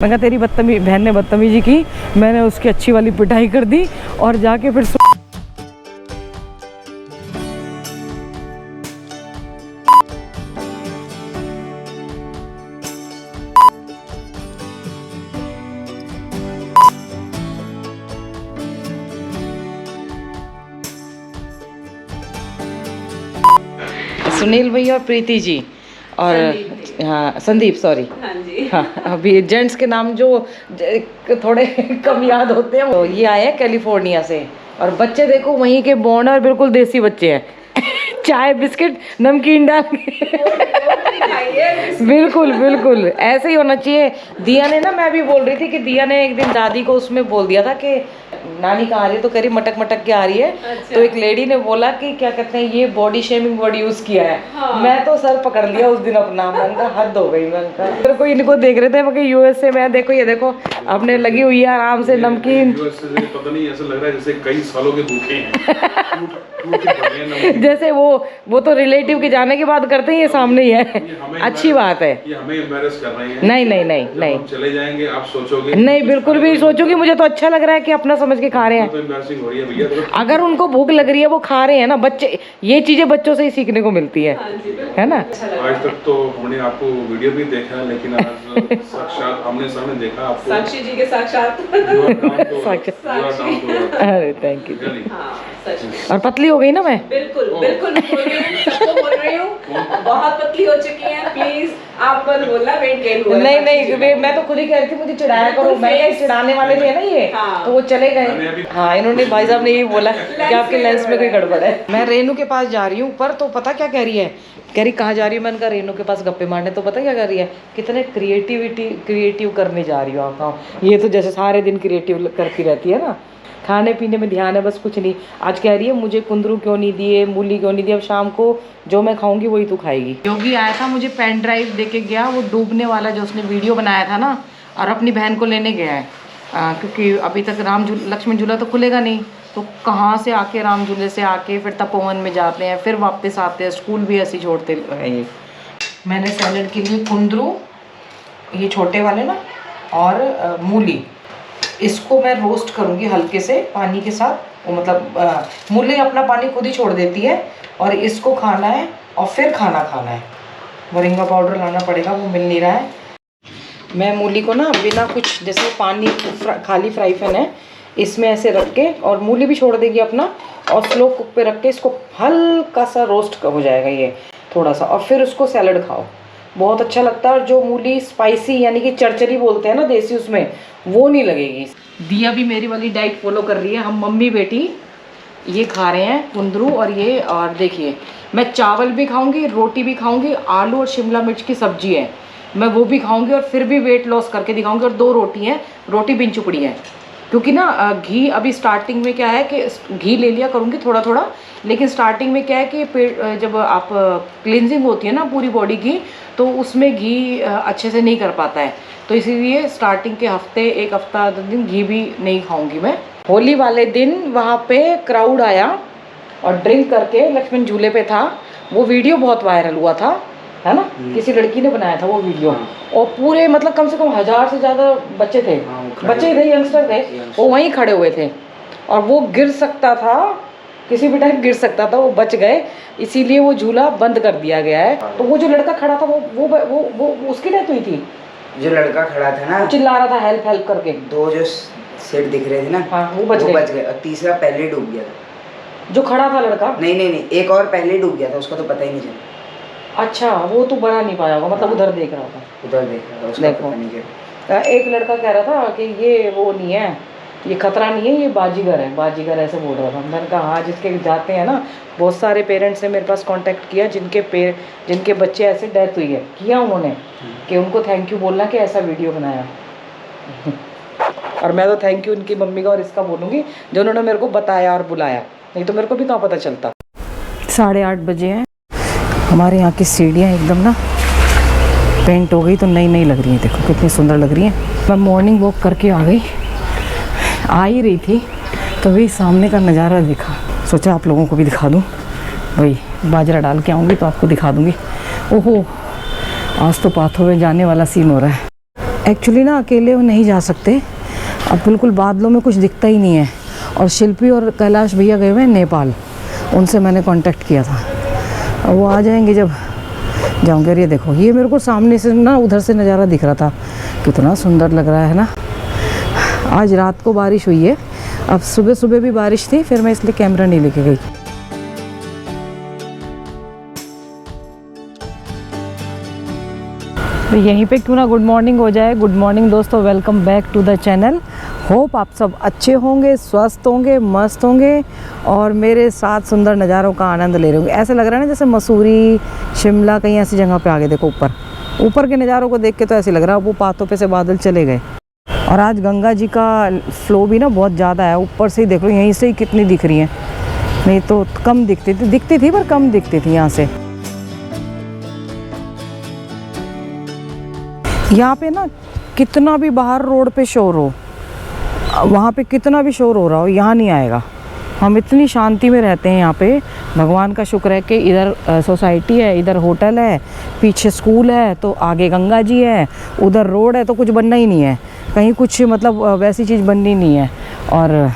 मैं कहा तेरी बहन ने बदतमीजी की, मैंने उसकी अच्छी वाली पिटाई कर दी और जाके फिर सुनील भैया और प्रीति जी और हाँ संदीप सॉरी हाँ अभी जेंट्स के नाम जो थोड़े कम याद होते हैं तो ये आए हैं कैलिफोर्निया से और बच्चे देखो वहीं के बॉर्न और बिल्कुल देसी बच्चे हैं चाय बिस्किट नमकीन डाल के बिल्कुल बिल्कुल ऐसे ही होना चाहिए। दिया ने ना मैं भी बोल रही थी कि दिया ने एक दिन दादी को उसमें बोल दिया था कि नानी कहाँ आ रही है तो कह रही मटक मटक के आ रही है। अच्छा। तो एक लेडी ने बोला कि क्या कहते हैं ये बॉडी शेमिंग वर्ड यूज किया है। हाँ। मैं तो सर पकड़ लिया उस दिन अपना, मैंने कहा हद हो गई। मैंने कहा मेरे को इनको देख रहे थे मैं यूएस से, मैं देखो ये देखो अपने लगी हुई है आराम से नमकीन, पता नहीं ऐसा लग रहा है जैसे कई सालों के भूखे हैं। जैसे वो तो रिलेटिव के जाने के बाद करते हैं, ये सामने ही है। अच्छी बात है। ये हमें एम्बैरेस कर रही हैं। नहीं नहीं नहीं नहीं चले जाएंगे आप सोचोगे नहीं, बिल्कुल भी सोचोगे। मुझे तो अच्छा लग रहा है कि अपना समझ के खा रहे हैं। तो एम्बैरेसिंग हो रही है भैया। अगर उनको भूख लग रही है वो खा रहे हैं ना, बच्चे ये चीजें बच्चों से ही सीखने को मिलती है ना। आज तक तो हमने आपको वीडियो भी देखा लेकिन आज साक्षात आमने सामने देखा आपको, साक्षी जी के साक्षात। अरे थैंक यू। और पतली हो गई ना मैं, बिल्कुल बिल्कुल सबको बोल रही हूँ बहुत पतली हो चुकी है। प्लीज आप पर बोलना वेट गेन हुआ। नहीं नहीं मैं तो खुद ही कह रही थी मुझे चिढ़ाया करो, मैं चिढ़ाने वाले थे ना ये। हाँ। तो वो चले गए। हाँ इन्होंने भाई साहब ने यही बोला कि आपके लेंस में कोई गड़बड़ है। मैं रेनू के पास जा रही हूँ ऊपर, तो पता क्या कह रही है, कह रही कहाँ जा रही हूँ। मैंने कहा रेनू के पास गप्पे मारने। तो पता क्या कर रही है, कितने क्रिएटिव करने जा रही हो आप। ये तो जैसे सारे दिन क्रिएटिव करती रहती है ना। खाने पीने में ध्यान है बस, कुछ नहीं। आज कह रही है मुझे कुंदरू क्यों नहीं दिए, मूली क्यों नहीं दिए, अब शाम को जो मैं खाऊंगी वही तू खाएगी। योगी आया था मुझे पेन ड्राइव दे के गया, वो डूबने वाला जो उसने वीडियो बनाया था ना, और अपनी बहन को लेने गया है क्योंकि अभी तक लक्ष्मण झूला तो खुलेगा नहीं। तो कहाँ से आके राम झूले से आके फिर तपोवन में जाते हैं, फिर वापस आते हैं, स्कूल भी ऐसे छोड़ते हैं। ये मैंने सैलड के लिए कुंदरू ये छोटे वाले ना और मूली, इसको मैं रोस्ट करूँगी हल्के से पानी के साथ। वो मतलब मूली अपना पानी खुद ही छोड़ देती है और इसको खाना है और फिर खाना खाना है। मोरिंगा पाउडर लाना पड़ेगा, वो मिल नहीं रहा है। मैं मूली को ना बिना कुछ, जैसे पानी खाली फ्राई पैन है इसमें ऐसे रख के, और मूली भी छोड़ देगी अपना, और स्लो कुक पे रख के इसको हल्का सा रोस्ट हो जाएगा ये थोड़ा सा, और फिर उसको सैलड खाओ, बहुत अच्छा लगता है। और जो मूली स्पाइसी यानी कि चरचरी बोलते हैं ना देसी, उसमें वो नहीं लगेगी। दिया भी मेरी वाली डाइट फॉलो कर रही है। हम मम्मी बेटी ये खा रहे हैं कुंदरू और ये, और देखिए मैं चावल भी खाऊंगी, रोटी भी खाऊंगी, आलू और शिमला मिर्च की सब्जी है मैं वो भी खाऊंगी, और फिर भी वेट लॉस करके दिखाऊंगी। और 2 रोटी हैं, रोटी बिन चुपड़ी है, क्योंकि ना घी अभी स्टार्टिंग में क्या है कि घी ले लिया करूँगी थोड़ा थोड़ा, लेकिन स्टार्टिंग में क्या है कि पेट जब आप क्लिनजिंग होती है ना पूरी बॉडी की, तो उसमें घी अच्छे से नहीं कर पाता है। तो इसीलिए स्टार्टिंग के हफ्ते 1 हफ्ता 2 दिन घी भी नहीं खाऊंगी मैं। होली वाले दिन वहाँ पे क्राउड आया और ड्रिंक करके लक्ष्मण झूले पे था, वो वीडियो बहुत वायरल हुआ था, है ना। किसी लड़की ने बनाया था वो वीडियो, और पूरे मतलब कम से कम 1000 से ज़्यादा बच्चे थे, यंगस्टर थे, वो वहीं खड़े हुए थे। और वो गिर सकता था, किसी भी टाइम गिर सकता था, वो बच गए, इसीलिए वो झूला बंद कर दिया गया है। तो वो जो लड़का खड़ा था वो उसकी डेथ हुई थी। जो लड़का खड़ा था ना, चिल्ला रहा था हेल्प करके। 2 जो सेट दिख रहे थे ना, हाँ, वो बच गए, और तीसरा पहले डूब गया था। जो खड़ा था लड़का, नहीं, एक और पहले डूब गया था, उसका तो पता ही नहीं चला। अच्छा, वो तो बना नहीं पाया होगा, मतलब उधर देख रहा था, उसका पता नहीं चला। एक लड़का कह रहा था कि ये वो नहीं है, ये खतरा नहीं है, ये बाजीगर ऐसे बोल रहा था। मैंने कहा हाँ, जिसके जाते हैं ना, बहुत सारे पेरेंट्स ने मेरे पास कांटेक्ट किया जिनके बच्चे ऐसे डेथ हुई है, किया उन्होंने कि उनको थैंक यू बोलना कि ऐसा वीडियो बनाया। और मैं तो थैंक यू उनकी मम्मी का और इसका बोलूँगी जो उन्होंने मेरे को बताया और बुलाया, नहीं तो मेरे को भी कहाँ पता चलता। 8:30 बजे हैं। हमारे यहाँ की सीढ़ियाँ एकदम ना पेंट हो गई, तो नई लग रही हैं, देखो कितनी सुंदर लग रही हैं। मैं मॉर्निंग वॉक करके आ ही रही थी, तभी सामने का नज़ारा देखा, सोचा आप लोगों को भी दिखा दूँ। वही बाजरा डाल के आऊँगी तो आपको दिखा दूँगी। ओहो, आज तो पाथो में जाने वाला सीन हो रहा है। एक्चुअली ना अकेले वो नहीं जा सकते, अब बिल्कुल बादलों में कुछ दिखता ही नहीं है। और शिल्पी और कैलाश भैया गए हुए हैं नेपाल, उनसे मैंने कांटेक्ट किया था, वो आ जाएंगे जब जाऊँगे। ये देखो, ये मेरे को सामने से ना उधर से नज़ारा दिख रहा था, कितना सुंदर लग रहा है ना। आज रात को बारिश हुई है, अब सुबह सुबह भी बारिश थी, फिर मैं इसलिए कैमरा नहीं लेके गई। तो यहीं पे क्यों ना गुड मॉर्निंग हो जाए। गुड मॉर्निंग दोस्तों, welcome back to the channel. Hope आप सब अच्छे होंगे, स्वस्थ होंगे, मस्त होंगे और मेरे साथ सुंदर नज़ारों का आनंद ले रहे होंगे। ऐसे लग रहा है ना जैसे मसूरी, शिमला, कहीं ऐसी जगह पे आगे देखो, ऊपर के नज़ारों को देख के तो ऐसे लग रहा है वो पातों पे से बादल चले गए। और आज गंगा जी का फ्लो भी ना बहुत ज़्यादा है, ऊपर से ही देख लो, यहीं से ही कितनी दिख रही हैं, नहीं तो कम दिखती थी पर कम दिखती थी यहाँ से। यहाँ पे ना कितना भी बाहर रोड पे शोर हो, वहाँ पे कितना भी शोर हो रहा हो, यहाँ नहीं आएगा। हम इतनी शांति में रहते हैं यहाँ पे, भगवान का शुक्र है कि इधर सोसाइटी है, इधर होटल है, पीछे स्कूल है, तो आगे गंगा जी है, उधर रोड है, तो कुछ बनना ही नहीं है कहीं, कुछ मतलब वैसी चीज़ बननी नहीं है। और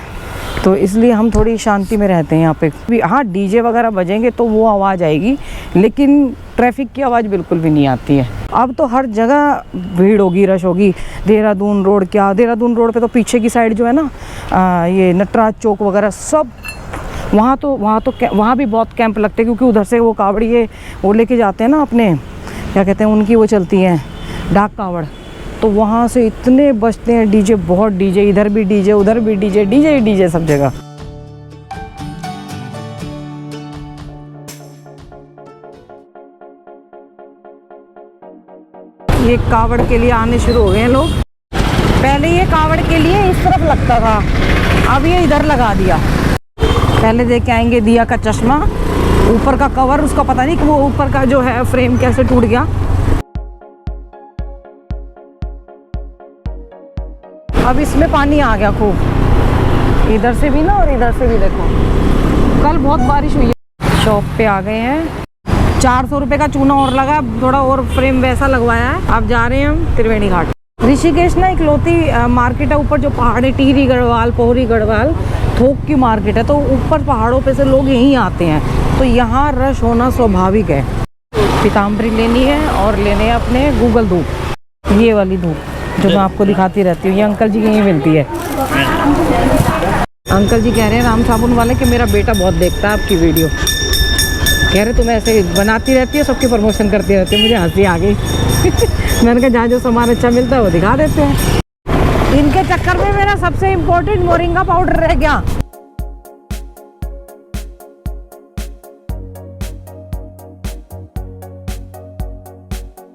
तो इसलिए हम थोड़ी शांति में रहते हैं यहाँ पे। हाँ, डीजे वगैरह बजेंगे तो वो आवाज़ आएगी, लेकिन ट्रैफिक की आवाज़ बिल्कुल भी नहीं आती है। अब तो हर जगह भीड़ होगी, रश होगी। देहरादून रोड, क्या देहरादून रोड पे तो पीछे की साइड जो है ना, ये नटराज चौक वगैरह सब, वहाँ भी बहुत कैंप लगते हैं, क्योंकि उधर से वो कावड़िए वो लेके जाते हैं ना अपने, क्या कहते हैं, उनकी वो चलती हैं डाक कावड़, तो वहाँ से इतने बजते हैं डीजे, बहुत डीजे, इधर भी डीजे, उधर भी डीजे, डीजे डीजे सब जगह। ये कावड़ के लिए आने शुरू हो गए हैं लोग। पहले ये कावड़ के लिए इस तरफ लगता था, अब ये इधर लगा दिया। पहले देख के आएंगे दिया का चश्मा, ऊपर का कवर, उसका पता नहीं कि वो ऊपर का जो है फ्रेम कैसे टूट गया। अब इसमें पानी आ गया खूब, इधर से भी ना और इधर से भी। देखो कल बहुत बारिश हुई है। शॉप पे आ गए हैं, 400 रुपये का चूना और लगा, थोड़ा और फ्रेम वैसा लगवाया है। अब जा रहे हैं हम त्रिवेणी घाट। ऋषिकेश ना इकलौती मार्केट है ऊपर जो पहाड़ है, टिहरी गढ़वाल, पोहरी गढ़वाल, थोक की मार्केट है, तो ऊपर पहाड़ों पे से लोग यहीं आते हैं, तो यहाँ रश होना स्वाभाविक है। पीताम्बरी लेनी है और लेने हैं अपने गूगल धूप, ये वाली धूप जो मैं आपको दिखाती रहती हूँ, ये अंकल जी की यहीं मिलती है। अंकल जी कह रहे हैं राम साबुन वाले कि मेरा बेटा बहुत देखता है आपकी वीडियो, कह रहे तुम ऐसे बनाती रहती हो, सबकी प्रमोशन करती रहती है। मुझे हंसी आ गई। मैंने कहा जहाँ जो सामान अच्छा मिलता है वो दिखा देते हैं। इनके चक्कर में मेरा सबसे इम्पोर्टेंट मोरिंगा पाउडर रह गया।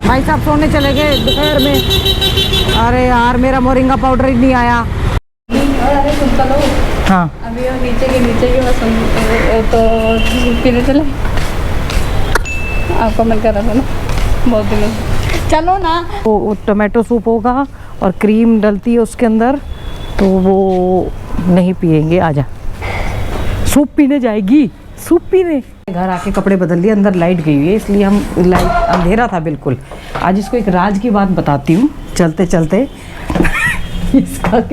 भाई साहब सोने चले गए दोपहर में। अरे यार मेरा मोरिंगा पाउडर ही नहीं आया। अरे सुनता लो, हाँ अभी नीचे के बस तो पीने चले, आपका मन कर रहा था ना बहुत दिनों से, चलो ना। वो टोमेटो सूप होगा और क्रीम डलती है उसके अंदर, तो वो नहीं पिएंगे। आजा, सूप पीने जाएगी, सूप पीने। घर आके कपड़े बदल लिए, अंदर लाइट गई हुई है, इसलिए हम लाइट, अंधेरा था बिल्कुल। आज इसको एक राज की बात बताती हूँ चलते चलते।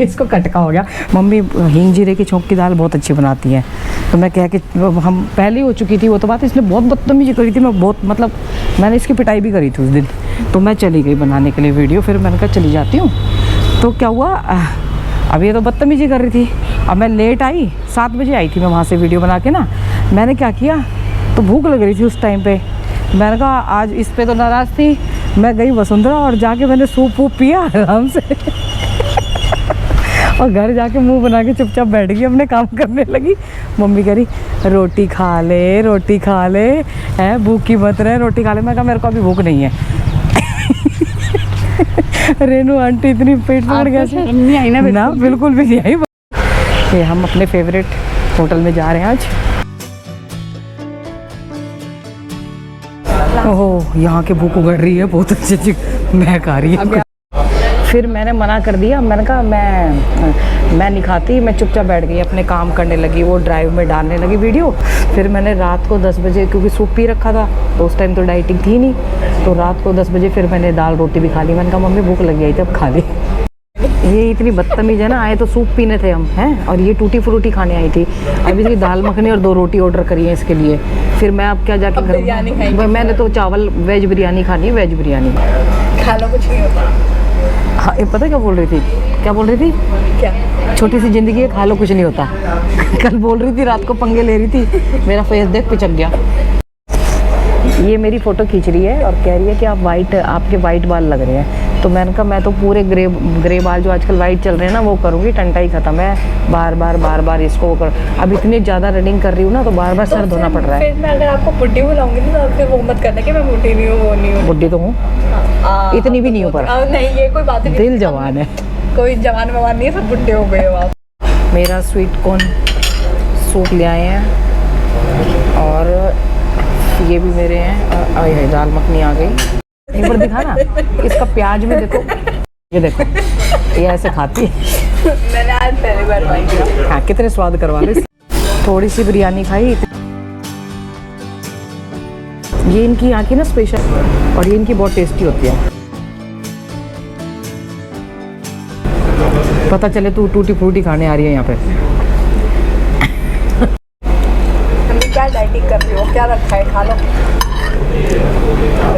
इसको कटका हो गया। मम्मी हींग जीरे की छौंक की दाल बहुत अच्छी बनाती है, तो मैं कह के, हम पहले हो चुकी थी वो तो बात, इसने बहुत बदतमीजी करी थी। मैं बहुत, मतलब मैंने इसकी पिटाई भी करी थी उस दिन, तो मैं चली गई बनाने के लिए वीडियो। फिर मैंने कहा चली जाती हूँ, तो क्या हुआ, अब ये तो बदतमीजी कर रही थी। अब मैं लेट आई, 7 बजे आई थी मैं वहाँ से वीडियो बना के ना। मैंने क्या किया, तो भूख लग रही थी उस टाइम पे, मैंने कहा आज इस पे तो नाराज़ थी, मैं गई वसुंधरा और जाके मैंने सूप वूप पिया आराम से। और घर जाके मुंह बना के चुपचाप बैठ गई, अपने काम करने लगी। मम्मी कह रही रोटी खा ले, रोटी खा ले, है भूखी मत रहे, रोटी खा ले। मैं कहा मेरे को अभी भूख नहीं है। रेनू आंटी इतनी पेट फाड़ गया, नहीं आई ना बिल्कुल भी नहीं आई। ये हम अपने फेवरेट होटल में जा रहे हैं आज। ओहो, यहाँ के भूख उगड़ रही है, बहुत अच्छी अच्छी महक आ रही है। फिर मैंने मना कर दिया, मैंने कहा मैं नहीं खाती। मैं चुपचाप बैठ गई, अपने काम करने लगी, वो ड्राइव में डालने लगी वीडियो। फिर मैंने रात को 10 बजे, क्योंकि सूप पी रखा था तो उस टाइम तो डाइटिंग थी नहीं, तो रात को 10 बजे फिर मैंने दाल रोटी भी खा ली। मैंने कहा मम्मी भूख लगी आई थी, अब खा ली। ये इतनी बदतमीज है ना, आए तो सूप पीने थे हम हैं, और ये टूटी फ्रूटी खाने आई थी। अभी तक दाल मखनी और 2 रोटी ऑर्डर करी है इसके लिए। फिर मैं अब क्या जाके घर, मैंने तो चावल वेज बिरयानी खानी है, वेज बिरयानी। खा लो, कुछ नहीं होता। हाँ, ये पता क्या बोल रही थी, क्या बोल रही थी? क्या? छोटी सी जिंदगी है, खा लो कुछ नहीं होता। कल बोल रही थी, रात को पंगे ले रही थी, मेरा फेस देख पिचक गया। ये मेरी फ़ोटो खींच रही है और कह रही है कि आपके वाइट बाल लग रहे हैं। तो मैंने कहा मैं तो पूरे ग्रे बाल जो आजकल वाइट चल रहे हैं ना वो करूँगी, टंटा ही ख़त्म है। बार बार इसको वो कर, अब इतनी ज़्यादा रनिंग कर रही हूँ ना, तो बार बार सर धोना पड़ रहा है। फिर मैं अगर आपको बुड्ढी बुलाऊंगी ना, तो फिर वो मत करना कि मैं बुड्ढी नहीं हूँ, वो नहीं हूँ। बुड्ढी तो हूँ, इतनी भी नहीं हूँ, पर नहीं, ये कोई बात नहीं, दिल जवान है। कोई जवान ववान नहीं है, सब बुड्ढे हो गए हो आप। मेरा स्वीट कॉर्न सूप ले आए हैं, और ये भी मेरे हैं। आई दाल मखनी आ गई। एक बार दिखा ना, इसका प्याज में देखो, ये देखो, ये ऐसे खाती है। मैंने आज पहली बार ट्राई किया। हाँ, कितने स्वाद करवा रहे। थोड़ी सी बिरयानी खाई। ये इनकी यहाँ की ना स्पेशल, और ये इनकी बहुत टेस्टी होती है। पता चले तू टूटी फ्रूटी खाने आ रही है यहाँ पे। क्या डाइटिंग कर रही हो, क्या रखा है, खा लो।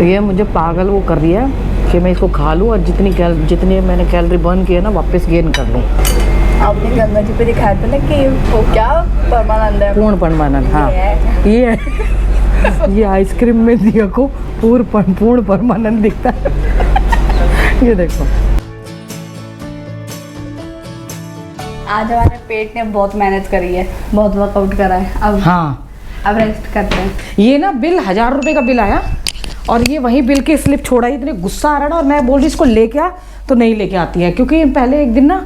ये मुझे पागल वो कर दिया है कि मैं इसको खा लूँ और जितनी मैंने कैलोरी बर्न किया ना वापस गेन कर लूँ। आपने गंगा जी पे दिखाया था ना कि वो क्या परमानंद है, पूर्ण परमानंद। हाँ, ये है। ये आइसक्रीम में दिया को पूर्ण परमानंद दिखता है। ये देखो, आज हमारे पेट ने बहुत मेहनत करी है, बहुत वर्कआउट करा है। अब हाँ, अब रेस्ट करते हैं। ये ना बिल 1000 रुपये का बिल आया, और ये वहीं बिल की स्लिप छोड़ा। इतने गुस्सा आ रहा ना, और मैं बोल रही इसको लेके आ, तो नहीं लेके आती है। क्योंकि पहले एक दिन ना,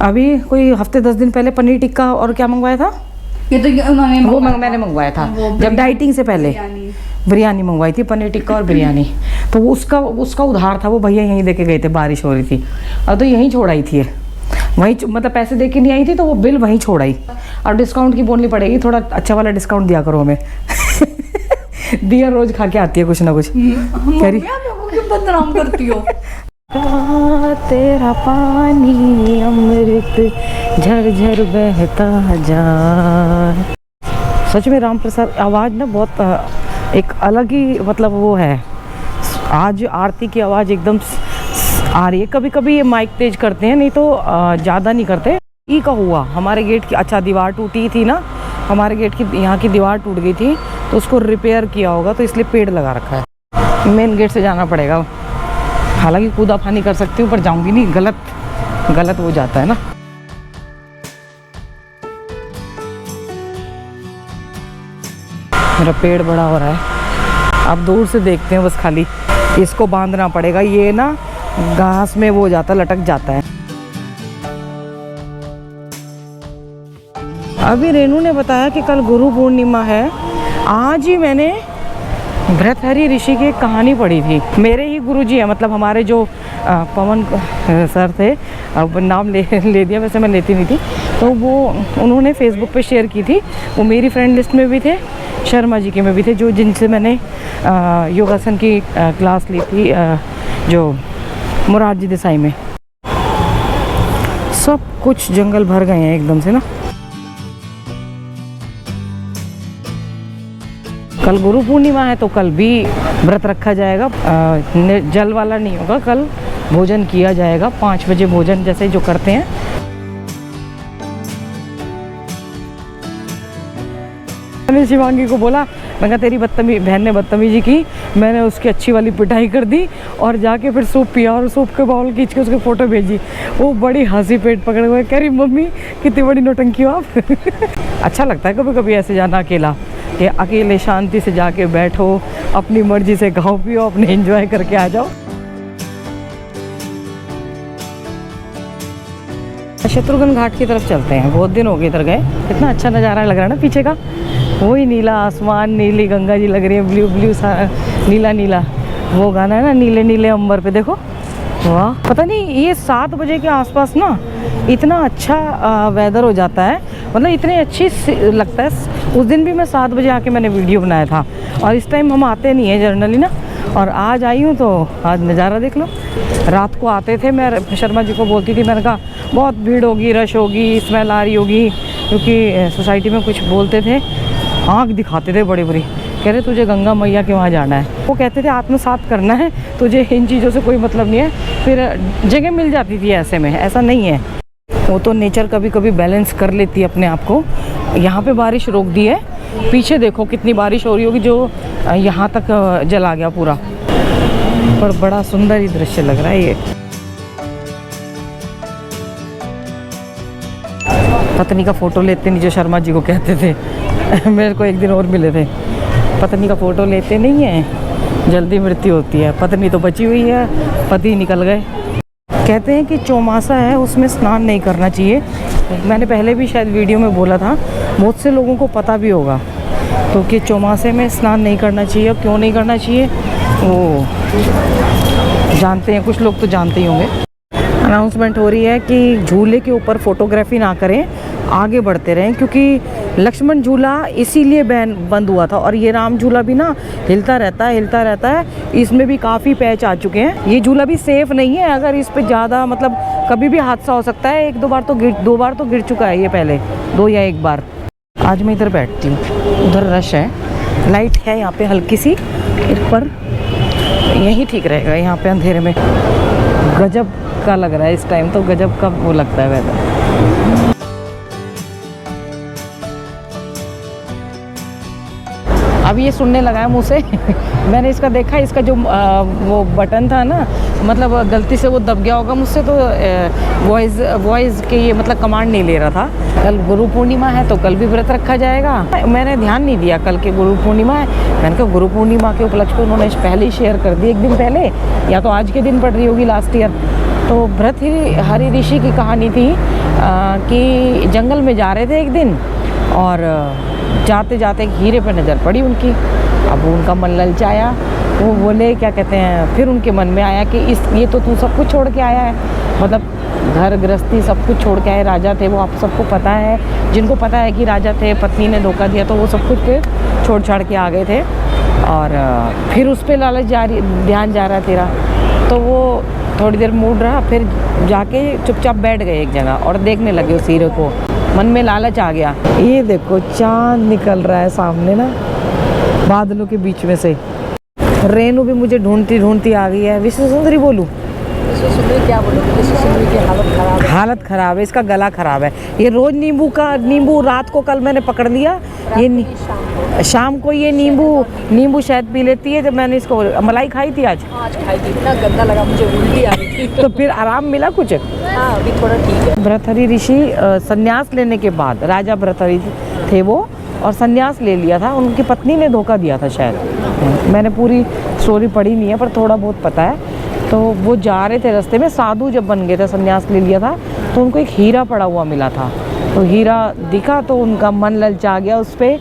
अभी कोई हफ्ते 10 दिन पहले पनीर टिक्का और क्या मंगवाया था, ये तो मैंने मंगवाया था जब डाइटिंग से पहले। बिरयानी मंगवाई थी, पनीर टिक्का और बिरयानी। तो वो उसका उधार था, वो भैया यहीं दे के गए थे, बारिश हो रही थी, और तो यहीं छोड़ आई थी। वहीं मतलब पैसे दे के नहीं आई थी, तो वो बिल वहीं छोड़ आई। और डिस्काउंट की बोलनी पड़ेगी, थोड़ा अच्छा वाला डिस्काउंट दिया करो हमें। दिया रोज खा के आती है कुछ ना कुछ। क्यों बदनाम करती हो? तेरा पानी अमृत झरझर बहता जा। सच में राम प्रसाद आवाज़ ना बहुत एक अलग ही मतलब वो है। आज आरती की आवाज़ एकदम आ रही है। कभी कभी ये माइक तेज करते हैं, नहीं तो ज़्यादा नहीं करते। ई का हुआ हमारे गेट की, अच्छा दीवार टूटी थी ना, हमारे गेट की यहाँ की दीवार टूट गई थी, तो उसको रिपेयर किया होगा, तो इसलिए पेड़ लगा रखा है। मेन गेट से जाना पड़ेगा। हालांकि कूदा फानी कर सकती हूँ, पर जाऊँगी नहीं, गलत हो जाता है ना। मेरा पेड़ बड़ा हो रहा है, आप दूर से देखते हैं बस, खाली इसको बांधना पड़ेगा। ये ना घास में वो हो जाता, लटक जाता है। अभी रेनू ने बताया कि कल गुरु पूर्णिमा है। आज ही मैंने भृतहरि ऋषि की एक कहानी पढ़ी थी। मेरे ही गुरुजी हैं, मतलब हमारे जो पवन सर थे, अब नाम ले दिया, वैसे मैं लेती नहीं थी, तो वो उन्होंने फेसबुक पे शेयर की थी। वो मेरी फ्रेंड लिस्ट में भी थे, शर्मा जी के में भी थे, जो जिनसे मैंने योगासन की क्लास ली थी, जो मोरारजी देसाई में। सब कुछ जंगल भर गए हैं एकदम से ना। कल गुरु पूर्णिमा है, तो कल भी व्रत रखा जाएगा। जल वाला नहीं होगा, कल भोजन किया जाएगा 5 बजे भोजन जैसे जो करते हैं। मैंने शिवांगी को बोला, मैं कहा तेरी बहन ने बदतमीजी की, मैंने उसकी अच्छी वाली पिटाई कर दी और जाके फिर सूप पिया और सूप के बाउल खींच के उसके फ़ोटो भेजी। वो बड़ी हंसी पेट पकड़े हुए, कह रही मम्मी कितनी बड़ी नौटंकी हो आप। अच्छा लगता है कभी कभी ऐसे जाना अकेला, कि अकेले शांति से जाके बैठो, अपनी मर्जी से खाओ पियो, अपने एंजॉय करके आ जाओ। शत्रुघ्न घाट की तरफ चलते हैं, बहुत दिन हो गए इधर गए। कितना अच्छा नज़ारा लग रहा है ना पीछे का, वही नीला आसमान, नीली गंगा जी लग रही है, ब्लू नीला नीला। वो गाना है ना, नीले नीले अंबर पे देखो वाह, पता नहीं ये 7 बजे के आसपास ना इतना अच्छा वेदर हो जाता है, मतलब इतने अच्छी लगता है। उस दिन भी मैं 7 बजे आके मैंने वीडियो बनाया था, और इस टाइम हम आते नहीं हैं जनरली ना, और आज आई हूँ तो आज नज़ारा देख लो। रात को आते थे, मैं शर्मा जी को बोलती थी, मैंने कहा बहुत भीड़ होगी, रश होगी, स्मेल आ रही होगी, क्योंकि सोसाइटी में कुछ बोलते थे, आँख दिखाते थे बड़ी बड़ी, कह रहे तुझे गंगा मैया के वहाँ जाना है। वो कहते थे आत्मसात करना है तुझे, इन चीज़ों से कोई मतलब नहीं है। फिर जगह मिल जाती थी ऐसे में, ऐसा नहीं है। वो तो नेचर कभी कभी बैलेंस कर लेती है अपने आप को। यहाँ पे बारिश रोक दी है, पीछे देखो कितनी बारिश हो रही होगी, जो यहाँ तक जला गया पूरा। पर बड़ा सुंदर ही दृश्य लग रहा है ये। पत्नी का फोटो लेते नहीं, जो शर्मा जी को कहते थे मेरे को एक दिन और मिले थे, पत्नी का फोटो लेते नहीं है, जल्दी मृत्यु होती है। पत्नी तो बची हुई है, पति निकल गए। कहते हैं कि चौमासा है उसमें स्नान नहीं करना चाहिए। मैंने पहले भी शायद वीडियो में बोला था, बहुत से लोगों को पता भी होगा तो कि चौमासे में स्नान नहीं करना चाहिए। और क्यों नहीं करना चाहिए वो जानते हैं, कुछ लोग तो जानते ही होंगे। अनाउंसमेंट हो रही है कि झूले के ऊपर फोटोग्राफी ना करें, आगे बढ़ते रहें, क्योंकि लक्ष्मण झूला इसीलिए बंद हुआ था। और ये राम झूला भी ना हिलता रहता है। इसमें भी काफ़ी पैच आ चुके हैं। ये झूला भी सेफ़ नहीं है, अगर इस पे ज़्यादा मतलब कभी भी हादसा हो सकता है। 2 बार तो गिर चुका है ये पहले, 2 या 1 बार। आज मैं इधर बैठती हूँ, उधर रश है, लाइट है यहाँ पे हल्की सी, पर यही ठीक रहेगा। यहाँ पे अंधेरे में गजब का लग रहा है इस टाइम, तो गजब का वो लगता है वेदर। अब ये सुनने लगा है मुँह से मैंने इसका देखा, इसका जो वो बटन था ना, मतलब गलती से वो दब गया होगा मुझसे, तो वॉइस के ये मतलब कमांड नहीं ले रहा था। कल गुरु पूर्णिमा है तो कल भी व्रत रखा जाएगा। मैंने ध्यान नहीं दिया कल के गुरु पूर्णिमा है, मैंने कहा गुरु पूर्णिमा के उपलक्ष्य को उन्होंने पहले ही शेयर कर दी, 1 दिन पहले, या तो आज के दिन पड़ रही होगी लास्ट ईयर। तो भर्तृहरि ऋषि की कहानी थी कि जंगल में जा रहे थे एक दिन, और जाते जाते हीरे पर नज़र पड़ी उनकी। अब उनका मन ललचाया, वो बोले क्या कहते हैं, फिर उनके मन में आया कि ये तो तू सब कुछ छोड़ के आया है, मतलब घर गृहस्थी सब कुछ छोड़ के आए, राजा थे वो, आप सबको पता है, जिनको पता है कि राजा थे, पत्नी ने धोखा दिया तो वो सब कुछ फिर छोड़ छाड़ के आ गए थे। और फिर उस पर लालच ध्यान जा रहा तेरा, तो वो थोड़ी देर मूड रहा, फिर जाके चुपचाप बैठ गए एक जगह और देखने लगे उस हीरे को। मन में लालच आ गया। ये देखो चांद निकल रहा है सामने ना बादलों के बीच में से। रेनू भी मुझे ढूंढती आ गई है। विश्व सुंदरी बोलूं? विश्व सुंदरी क्या बोलूं? विश्व सुंदरी की हालत खराब है, इसका गला खराब है। ये रोज नींबू रात को कल मैंने पकड़ लिया, ये शाम को ये नींबू शायद पी लेती है। जब मैंने इसको मलाई खाई थी आज खाई थी, इतना गंदा लगा मुझे, उल्टी आ रही थी। तो फिर आराम मिला कुछ? हाँ, अभी थोड़ा ठीक है। भर्तृहरि ऋषि संन्यास लेने के बाद, राजा भर्तृहरि थे वो, और संन्यास ले लिया था, उनकी पत्नी ने धोखा दिया था शायद। मैंने पूरी स्टोरी पढ़ी नहीं है, पर थोड़ा बहुत पता है। तो वो जा रहे थे रास्ते में, साधु जब बन गए थे, संन्यास ले लिया था, तो उनको एक हीरा पड़ा हुआ मिला था। तो हीरा दिखा तो उनका मन ललचा गया उस पर,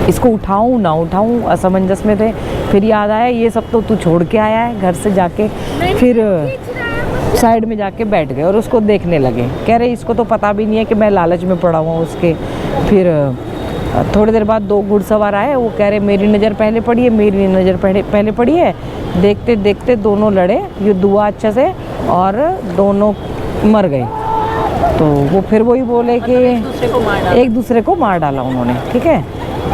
इसको उठाऊं ना उठाऊं, असमंजस में थे। फिर याद आया ये सब तो तू छोड़ के आया है घर से जाके। फिर साइड में जाके बैठ गए और उसको देखने लगे। कह रहे इसको तो पता भी नहीं है कि मैं लालच में पड़ा हुआ उसके। फिर थोड़ी देर बाद 2 घुड़सवार आए, वो कह रहे मेरी नज़र पहले पड़ी है, मेरी नज़र पहले पड़ी है। देखते देखते दोनों लड़े, युद्ध हुआ अच्छा से, और दोनों मर गए। तो वो फिर वही बोले कि एक दूसरे को मार डाला उन्होंने, ठीक है।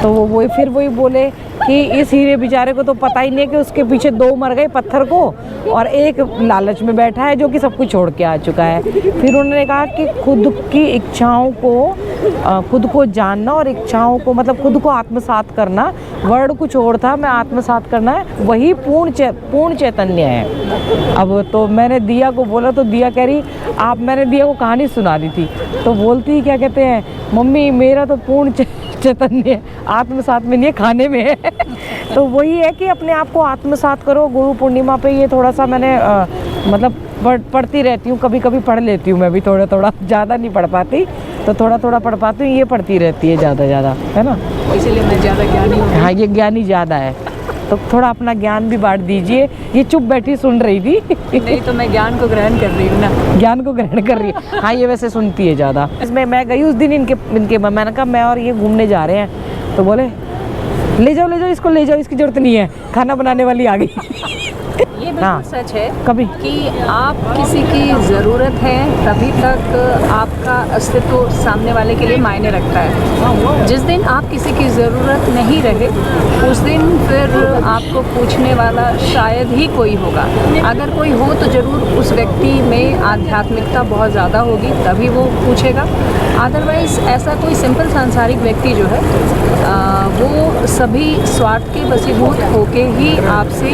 तो वो फिर वही बोले कि इस हीरे बेचारे को तो पता ही नहीं कि उसके पीछे 2 मर गए पत्थर को, और एक लालच में बैठा है जो कि सब कुछ छोड़ के आ चुका है। फिर उन्होंने कहा कि खुद की इच्छाओं को, खुद को जानना और इच्छाओं को, मतलब खुद को आत्मसात करना, वर्ड कुछ और था, मैं आत्मसात करना है, वही पूर्ण चैतन्य है। अब तो मैंने दिया को बोला, तो दिया कह रही मैंने दिया को कहानी सुना दी थी, तो बोलती क्या कहते हैं, मम्मी मेरा तो पूर्ण चैतन्य आत्मसात में नहीं है, खाने में है। तो वही है कि अपने आप को आत्मसात करो। गुरु पूर्णिमा पे ये थोड़ा सा मैंने मतलब पढ़ती रहती हूँ, कभी कभी पढ़ लेती हूँ मैं भी थोड़ा, ज़्यादा नहीं पढ़ पाती, तो थोड़ा पढ़ पाती हूँ। ये पढ़ती रहती है ज़्यादा है ना, इसीलिए मैं ज़्यादा ज्ञानी हूँ। हाँ, ये ज्ञानी ज़्यादा है। तो थोड़ा अपना ज्ञान भी बांट दीजिए। ये चुप बैठी सुन रही थी। नहीं तो मैं ज्ञान को ग्रहण कर रही हूँ ना। ज्ञान को ग्रहण कर रही है। हाँ, ये वैसे सुनती है ज़्यादा। इसमें मैं गई उस दिन इनके मैंने कहा मैं और ये घूमने जा रहे हैं, तो बोले ले जाओ इसको, ले जाओ, इसकी जरूरत नहीं है, खाना बनाने वाली आ गई। ये बिल्कुल सच है कभी कि आप किसी की ज़रूरत है तभी तक आपका अस्तित्व सामने वाले के लिए मायने रखता है। जिस दिन आप किसी की ज़रूरत नहीं रहे उस दिन फिर आपको पूछने वाला शायद ही कोई होगा। अगर कोई हो तो ज़रूर उस व्यक्ति में आध्यात्मिकता बहुत ज़्यादा होगी, तभी वो पूछेगा। अदरवाइज़ ऐसा कोई सिंपल सांसारिक व्यक्ति जो है वो सभी स्वार्थ के वशीभूत होके ही आपसे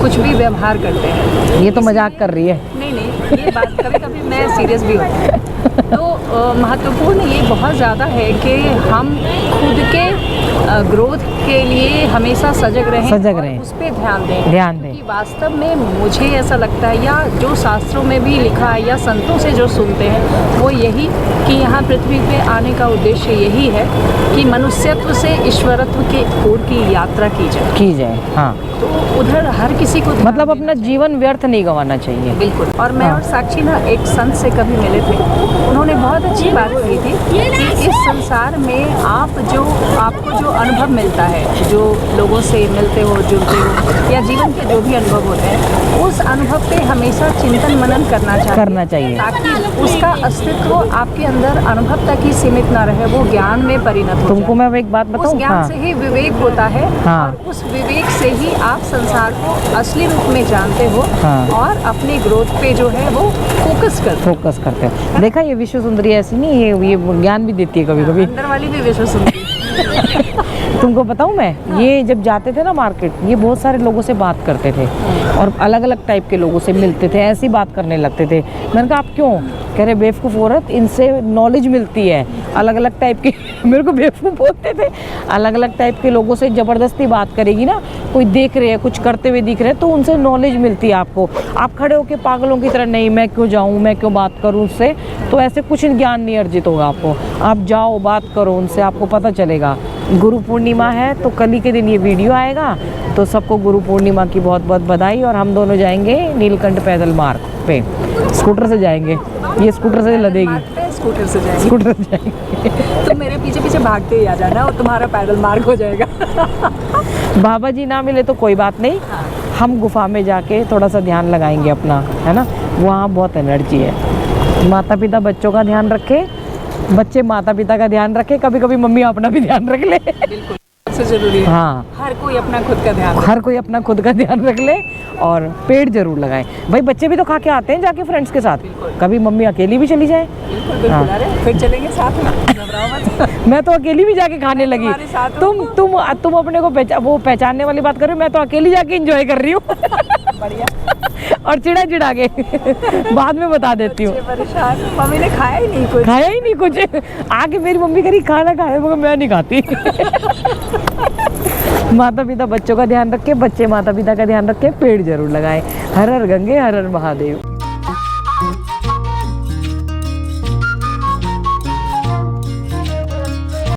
कुछ भी व्यवहार करते हैं। ये तो मजाक कर रही है। नहीं, ये बात कभी कभी मैं सीरियस भी होती हूँ। तो महत्वपूर्ण ये बहुत ज़्यादा है कि हम खुद के ग्रोथ के लिए हमेशा सजग रहें, उस पर ध्यान दें। क्योंकि वास्तव में मुझे ऐसा लगता है, या जो शास्त्रों में भी लिखा है या संतों से जो सुनते हैं, वो यही कि यहाँ पृथ्वी पे आने का उद्देश्य यही है कि मनुष्यत्व से ईश्वरत्व की ओर की यात्रा की जाए। हाँ, तो उधर हर किसी को मतलब अपना जीवन व्यर्थ नहीं गंवाना चाहिए। बिल्कुल। और मैं और साक्षी ना एक संत से कभी मिले थे, उन्होंने बहुत अच्छी बात की थी कि इस संसार में आपको जो अनुभव मिलता है, जो लोगों से मिलते हो, जुड़ते हो, या जीवन के जो भी अनुभव होते हैं, उस अनुभव पे हमेशा चिंतन मनन करना चाहिए ताकि उसका अस्तित्व आपके अंदर अनुभव तक ही सीमित ना रहे, वो ज्ञान में परिणत हो। तुमको मैं एक बात बताऊं, उस ज्ञान से ही विवेक होता है। और उस विवेक से ही आप संसार को असली रूप में जानते हो और अपने ग्रोथ पे जो है वो फोकस करते हो। देखा, ये विश्व सुंदरी ऐसी नहीं, ये ज्ञान भी देती है कभी कभी। अंदर वाली भी विश्व सुंदरी। तुमको बताऊं मैं, ये जब जाते थे ना मार्केट, ये बहुत सारे लोगों से बात करते थे और अलग अलग टाइप के लोगों से मिलते थे, ऐसी बात करने लगते थे। मैंने कहा आप क्यों? कह रहे बेवकूफ़ औरत, इनसे नॉलेज मिलती है। अलग अलग टाइप के मेरे को बेवकूफ़ बोलते थे। अलग अलग टाइप के लोगों से ज़बरदस्ती बात करेगी ना, कोई देख रहे हैं, कुछ करते हुए दिख रहे हैं, तो उनसे नॉलेज मिलती है आपको। आप खड़े होकर पागलों की तरह नहीं, मैं क्यों जाऊँ, मैं क्यों बात करूँ उससे, तो ऐसे कुछ ज्ञान नहीं अर्जित होगा आपको। आप जाओ, बात करो उनसे, आपको पता चलेगा। गुरु पूर्णिमा है तो कल ही के दिन ये वीडियो आएगा, तो सबको गुरु पूर्णिमा की बहुत बहुत बधाई। और हम दोनों जाएंगे नीलकंठ पैदल मार्ग पे, स्कूटर से जाएंगे। ये स्कूटर से लदेगी, स्कूटर से जाएंगे। तो मेरे पीछे पीछे भागते ही आ जाना और तुम्हारा पैदल मार्ग हो जाएगा। बाबा जी ना मिले तो कोई बात नहीं, हम गुफा में जाके थोड़ा सा ध्यान लगाएंगे अपना, है ना। वहाँ बहुत एनर्जी है। माता पिता बच्चों का ध्यान रखे, बच्चे माता पिता का ध्यान रखे, कभी कभी मम्मी अपना भी ध्यान रख ले। बिल्कुल, सबसे जरूरी है। हाँ, हर कोई अपना खुद का ध्यान रख ले और पेड़ जरूर लगाएं। भाई बच्चे भी तो खा के आते हैं जाके फ्रेंड्स के साथ, कभी मम्मी अकेली भी चली जाए। हाँ। फिर चलेंगे साथ में। मैं तो अकेली भी जाके खाने लगी। तुम अपने को वो पहचानने वाली बात कर रहे हो, मैं तो अकेली जाके एंजॉय कर रही हूँ। बढ़िया। और चिड़ा के बाद में बता देती हूँ। मम्मी ने खाया ही नहीं कुछ। आके मेरी मम्मी करी खाना खाया, मगर मैं नहीं खाती। माता पिता बच्चों का ध्यान रखे, बच्चे माता पिता का ध्यान रखे, पेड़ जरूर लगाएं। हर हर गंगे, हर हर महादेव।